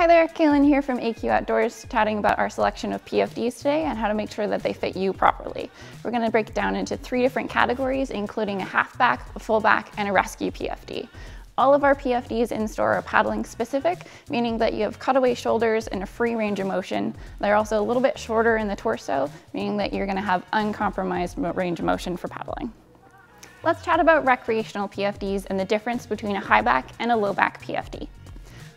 Hi there, Kaelen here from AQ Outdoors, chatting about our selection of PFDs today and how to make sure that they fit you properly. We're going to break it down into 3 different categories, including a halfback, a fullback, and a rescue PFD. All of our PFDs in store are paddling specific, meaning that you have cutaway shoulders and a free range of motion. They're also a little bit shorter in the torso, meaning that you're going to have uncompromised range of motion for paddling. Let's chat about recreational PFDs and the difference between a high back and a low back PFD.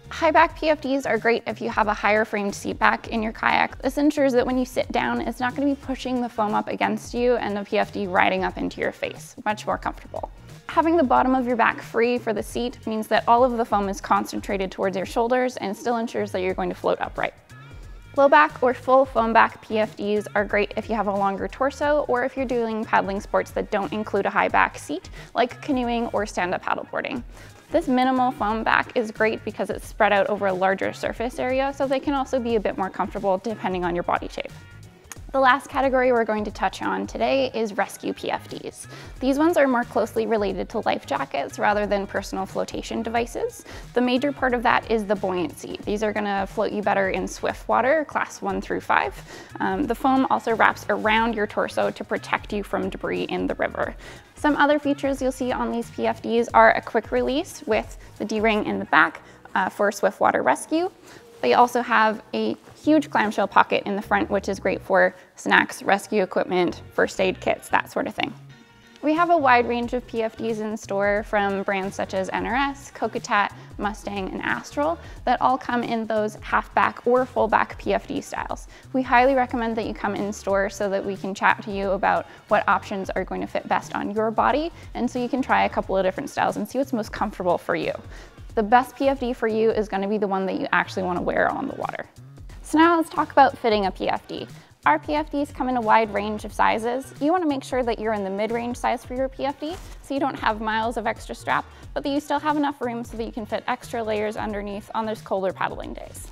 High back PFDs are great if you have a higher framed seat back in your kayak. This ensures that when you sit down, it's not going to be pushing the foam up against you and the PFD riding up into your face. Much more comfortable. Having the bottom of your back free for the seat means that all of the foam is concentrated towards your shoulders and still ensures that you're going to float upright. Low back or full foam back PFDs are great if you have a longer torso or if you're doing paddling sports that don't include a high back seat, like canoeing or stand-up paddleboarding. This minimal foam back is great because it's spread out over a larger surface area, so they can also be a bit more comfortable depending on your body shape. The last category we're going to touch on today is rescue PFDs. These ones are more closely related to life jackets rather than personal flotation devices. The major part of that is the buoyancy. These are going to float you better in swift water, class 1 through 5. The foam also wraps around your torso to protect you from debris in the river. Some other features you'll see on these PFDs are a quick release with the D-ring in the back for swift water rescue. They also have a huge clamshell pocket in the front, which is great for snacks, rescue equipment, first aid kits, that sort of thing. We have a wide range of PFDs in store from brands such as NRS, Kokatat, Mustang, and Astral that all come in those halfback or fullback PFD styles. We highly recommend that you come in store so that we can chat to you about what options are going to fit best on your body, and so you can try a couple of different styles and see what's most comfortable for you. The best PFD for you is going to be the one that you actually want to wear on the water. So now let's talk about fitting a PFD. Our PFDs come in a wide range of sizes. You want to make sure that you're in the mid-range size for your PFD, so you don't have miles of extra strap, but that you still have enough room so that you can fit extra layers underneath on those colder paddling days.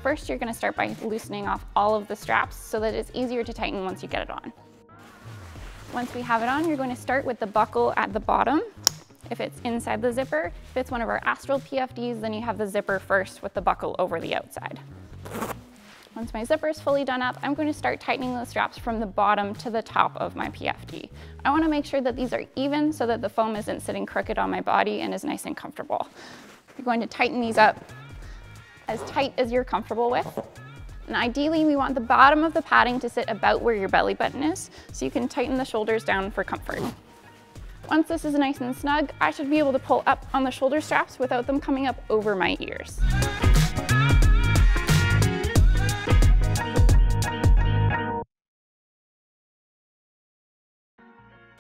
First, you're going to start by loosening off all of the straps so that it's easier to tighten once you get it on. Once we have it on, you're going to start with the buckle at the bottom. If it's inside the zipper, if it's one of our Astral PFDs, then you have the zipper first with the buckle over the outside. Once my zipper is fully done up, I'm going to start tightening the straps from the bottom to the top of my PFD. I want to make sure that these are even so that the foam isn't sitting crooked on my body and is nice and comfortable. You're going to tighten these up as tight as you're comfortable with. And ideally, we want the bottom of the padding to sit about where your belly button is, so you can tighten the shoulders down for comfort. Once this is nice and snug, I should be able to pull up on the shoulder straps without them coming up over my ears.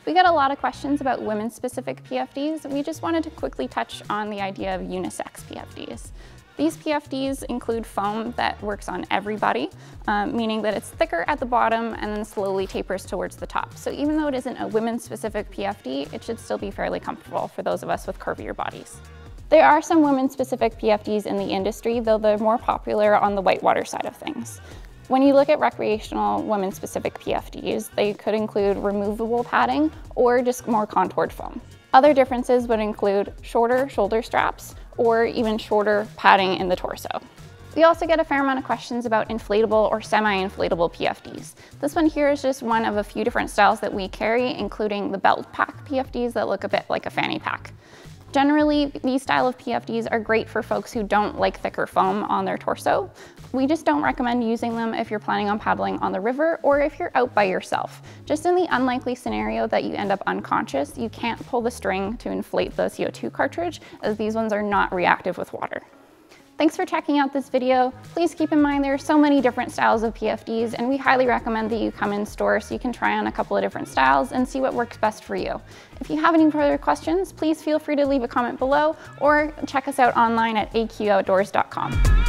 We got a lot of questions about women-specific PFDs. We just wanted to quickly touch on the idea of unisex PFDs. These PFDs include foam that works on everybody, meaning that it's thicker at the bottom and then slowly tapers towards the top. So even though it isn't a women-specific PFD, it should still be fairly comfortable for those of us with curvier bodies. There are some women-specific PFDs in the industry, though they're more popular on the whitewater side of things. When you look at recreational women-specific PFDs, they could include removable padding or just more contoured foam. Other differences would include shorter shoulder straps or even shorter padding in the torso. We also get a fair amount of questions about inflatable or semi-inflatable PFDs. This one here is just one of a few different styles that we carry, including the belt pack PFDs that look a bit like a fanny pack. Generally, these style of PFDs are great for folks who don't like thicker foam on their torso. We just don't recommend using them if you're planning on paddling on the river or if you're out by yourself. Just in the unlikely scenario that you end up unconscious, you can't pull the string to inflate the CO2 cartridge, as these ones are not reactive with water. Thanks for checking out this video. Please keep in mind there are so many different styles of PFDs, and we highly recommend that you come in store so you can try on a couple of different styles and see what works best for you. If you have any further questions, please feel free to leave a comment below or check us out online at aqoutdoors.com.